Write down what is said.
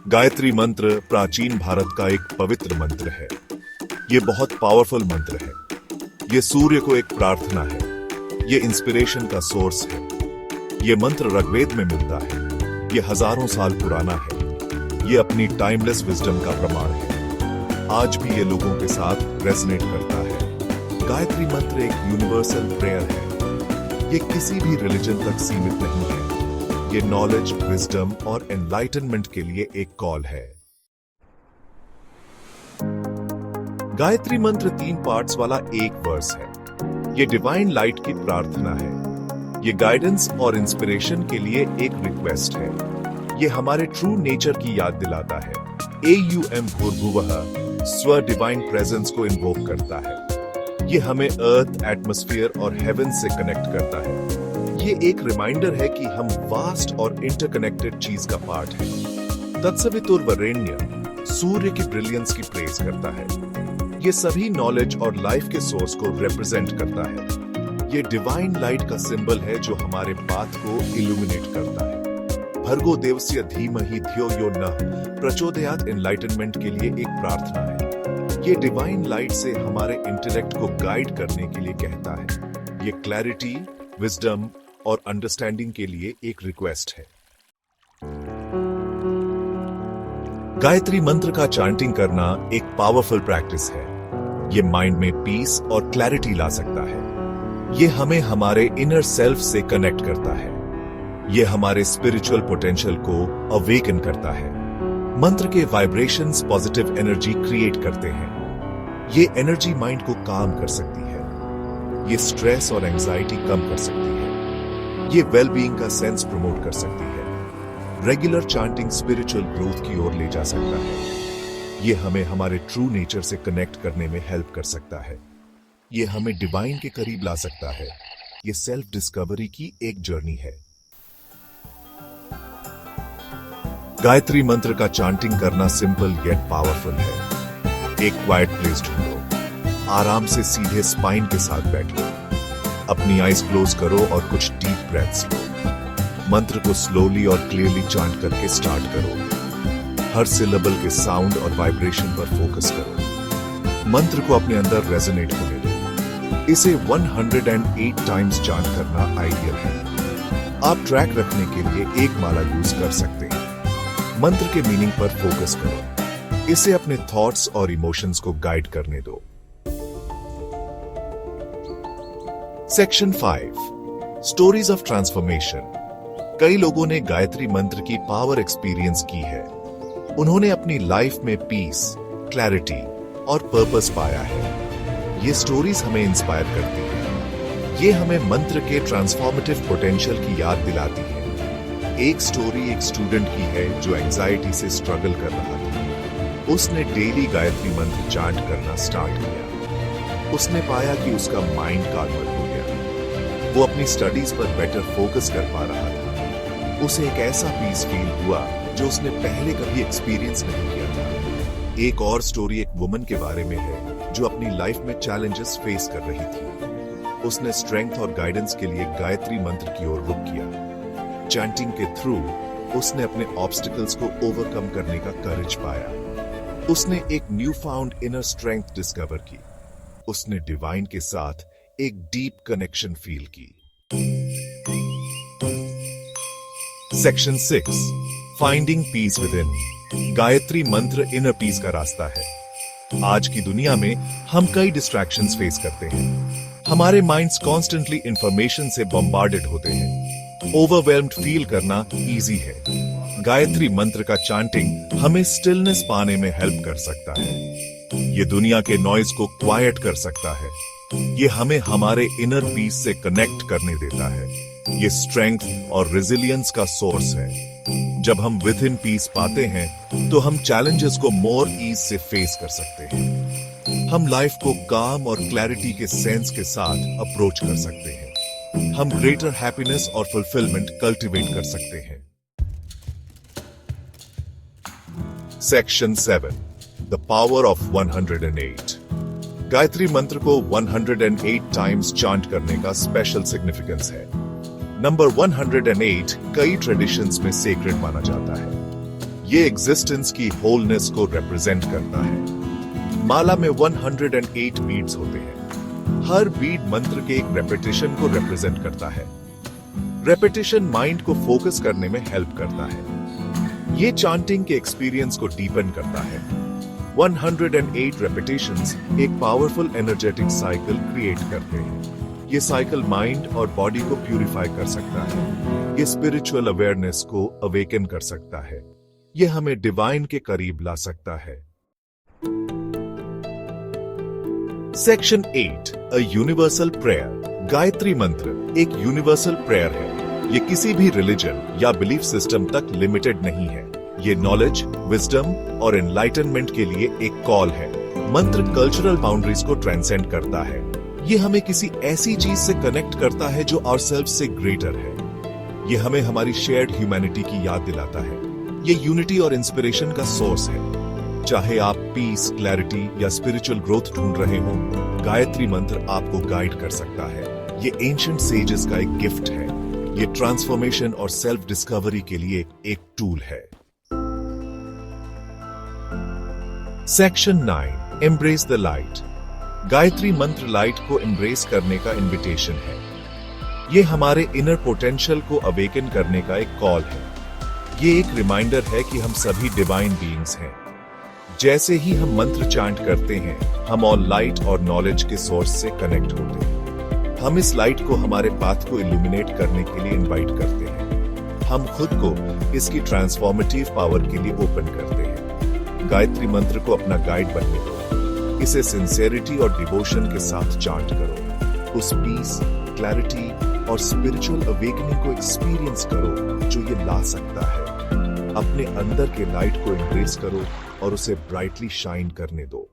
गायत्री मंत्र प्राचीन भारत का एक पवित्र मंत्र है। ये बहुत पावरफुल मंत्र है। ये सूर्य को एक प्रार्थना है। ये इंस्पिरेशन का सोर्स है। ये मंत्र ऋग्वेद में मिलता है। ये हजारों साल पुराना है। ये अपनी टाइमलेस विजडम का प्रमाण है। आज भी ये लोगों के साथ रेजोनेट करता है। गायत्री मंत्र एक यूनिवर्सल प्रेयर है। ये किसी भी रिलीजन तक सीमित नहीं है। ये नॉलेज, विजडम और एनलाइटनमेंट के लिए एक कॉल है। गायत्री मंत्र 3 पार्ट्स वाला एक वर्स है। ये डिवाइन लाइट की प्रार्थना है। ये गाइडेंस और इंस्पिरेशन के लिए एक रिक्वेस्ट है। ये हमारे ट्रू नेचर की याद दिलाता है। AUM भूर्भुवः स्व डिवाइन प्रेजेंस को इन्वोक करता है। ये हमें अर्थ, एटमॉस्फेयर और हेवन से कनेक्ट करता है। ये एक रिमाइंडर है कि हम वास्ट और इंटरकनेक्टेड चीज का पार्ट है। तत्सवितुर्वरेण्यं सूर्य की ब्रिलियंस की प्रेज करता है। ये सभी नॉलेज और लाइफ के सोर्स को रिप्रेजेंट करता है। ये डिवाइन लाइट का सिंबल है जो हमारे पाथ को इल्यूमिनेट करता है। भर्गो देवस्य धीमहि धियो यो नः प्रचोदयात् एनलाइटनमेंट के लिए एक प्रार्थना है। ये डिवाइन लाइट से हमारे इंटेलेक्ट को गाइड करने के लिए कहता है। ये क्लैरिटी, विजडम और अंडरस्टैंडिंग के लिए एक रिक्वेस्ट है। गायत्री मंत्र का चांटिंग करना एक पावरफुल प्रैक्टिस है। ये माइंड में पीस और क्लैरिटी ला सकता है। ये हमें हमारे इनर सेल्फ से कनेक्ट करता है। ये हमारे स्पिरिचुअल पोटेंशियल को अवेकन करता है। मंत्र के वाइब्रेशंस पॉजिटिव एनर्जी क्रिएट करते हैं। ये एनर्जी माइंड को काम कर सकती है। ये स्ट्रेस और एंजाइटी कम कर सकती है। ये वेलबीइंग का सेंस प्रमोट कर सकती है। रेगुलर चांटिंग स्पिरिचुअल ग्रोथ की ओर ले जा सकता है। ये हमें हमारे ट्रू नेचर से कनेक्ट करने में हेल्प कर सकता है। ये हमें डिवाइन के करीब ला सकता है। ये सेल्फ डिस्कवरी की एक जर्नी है। गायत्री मंत्र का चांटिंग करना सिंपल येट पावरफुल है। एक क्वाइट प्लेस ढूंढो। आराम से सीधे स्पाइन के साथ बैठो। अपनी आईज क्लोज करो और कुछ डीप ब्रेथ्स लो। मंत्र को स्लोली और क्लियरली चांट करके स्टार्ट करो। हर सिलेबल के साउंड और वाइब्रेशन पर फोकस करो। मंत्र को अपने अंदर रेजोनेट होने दो। इसे 108 टाइम्स चांट करना आइडियल है। आप ट्रैक रखने के लिए एक माला यूज कर सकते हैं। मंत्र के मीनिंग पर फोकस करो। इसे अपने थॉट्स और इमोशंस को गाइड करने दो। Section 5 stories of transformation. कई लोगों ने गायत्री मंत्र की पावर एक्सपीरियंस की है। उन्होंने अपनी लाइफ में पीस, क्लैरिटी और पर्पस पाया है। ये स्टोरीज हमें इंस्पायर करती हैं। ये हमें मंत्र के ट्रांसफॉर्मेटिव पोटेंशियल की याद दिलाती है। एक स्टोरी एक स्टूडेंट की है जो एंजाइटी से स्ट्रगल कर रहा था। उसने डेली गायत्री मंत्र चांट करना स्टार्ट किया। उसने पाया कि उसका माइंड काल्मर हो गया। वो अपनी स्टडीज पर बेटर फोकस कर पा रहा था। उसे एक ऐसा पीस फील हुआ जो उसने पहले कभी एक्सपीरियंस नहीं किया था। एक और स्टोरी एक वुमन के बारे में है जो अपनी लाइफ में चैलेंजेस फेस कर रही थी। उसने स्ट्रेंथ और गाइडेंस के लिए गायत्री मंत्र की ओर रुख किया। चैंटिंग के थ्रू उसने अपने ऑब्स्टिकल्स को ओवरकम करने का करेज पाया। उसने एक new found inner strength discover की। उसने डिवाइन के साथ एक डीप कनेक्शन फील की। Section 6 finding peace with in. Gayatri मंत्र इनर पीस का रास्ता है। आज की दुनिया में हम कई डिस्ट्रैक्शंस फेस करते हैं। हमारे माइंड्स कॉन्स्टेंटली इंफॉर्मेशन से बम्बार्डेड होते हैं। ओवरवेल्म्ड फील करना इजी है। गायत्री मंत्र का चांटिंग हमें स्टिलनेस पाने में हेल्प कर सकता है। ये दुनिया के नॉइज को क्वाइट कर सकता है। ये हमें हमारे इनर पीस से कनेक्ट करने देता है। ये स्ट्रेंथ और रेजिलियंस का सोर्स है। जब हम विद इन पीस पाते हैं तो हम चैलेंजेस को मोर ईज से फेस कर सकते हैं। हम लाइफ को काम और क्लैरिटी के सेंस के साथ अप्रोच कर सकते हैं। हम ग्रेटर हैप्पीनेस और फुलफिलमेंट कल्टीवेट कर सकते हैं। Section 7 the power of 108। Gayatri मंत्र को 108 टाइम्स चांट करने का स्पेशल सिग्निफिकेंस है। नंबर 108 कई ट्रेडिशंस में सेक्रेड माना जाता है। ये एग्जिस्टेंस की होलनेस को रिप्रेजेंट करता है। माला में 108 बीड्स होते हैं। हर बीड मंत्र के एक रेपिटेशन को रिप्रेजेंट करता है। रेपिटेशन माइंड को फोकस करने में हेल्प करता है। ये चांटिंग के एक्सपीरियंस को डीपन करता है। 108 रेपिटेशंस एक पावरफुल एनर्जेटिक साइकिल क्रिएट करते हैं। ये साइकिल माइंड और बॉडी को प्यूरिफाई कर सकता है। ये स्पिरिचुअल अवेयरनेस को अवेकन कर सकता है। ये हमें डिवाइन के करीब ला सकता है। Section 8 a universal prayer. Gayatri मंत्र एक यूनिवर्सल प्रेयर है। ये किसी भी रिलीजन या बिलीफ सिस्टम तक लिमिटेड नहीं है। ये नॉलेज, विजडम और एनलाइटनमेंट के लिए एक कॉल है। मंत्र कल्चरल बाउंड्रीज को ट्रांसेंड करता है। ये हमें किसी ऐसी चीज से कनेक्ट करता है जो आवरसेल्व्स से ग्रेटर है। ये हमें हमारी शेयर्ड ह्यूमैनिटी की याद दिलाता है। ये यूनिटी और इंस्पिरेशन का सोर्स है। चाहे आप पीस, क्लैरिटी या स्पिरिचुअल ग्रोथ ढूंढ रहे हो, गायत्री मंत्र आपको गाइड कर सकता है। ये एंशिएंट सेजेस का एक गिफ्ट है। ये ट्रांसफॉर्मेशन और सेल्फ डिस्कवरी के लिए एक टूल है। Section 9 embrace the light. Gayatri मंत्र लाइट को एम्ब्रेस करने का इनविटेशन है। ये हमारे इनर पोटेंशियल को अवेकन करने का एक कॉल है। ये एक रिमाइंडर है कि हम सभी डिवाइन बीइंग्स हैं। जैसे ही हम मंत्र चांट करते हैं, हम ऑल लाइट और नॉलेज के सोर्स से कनेक्ट होते हैं। हम इस लाइट को हमारे पाथ को इल्यूमिनेट करने के लिए इनवाइट करते हैं। हम खुद को इसकी ट्रांसफॉर्मेटिव पावर के लिए ओपन करते हैं। गायत्री मंत्र को अपना गाइड बनने दो। इसे सिंसेरिटी और डिवोशन के साथ चांट करो। उस पीस, क्लैरिटी और स्पिरिचुअल अवेकनिंग को एक्सपीरियंस करो जो ये ला सकता है। अपने अंदर के लाइट को एम्ब्रेस करो और उसे ब्राइटली शाइन करने दो।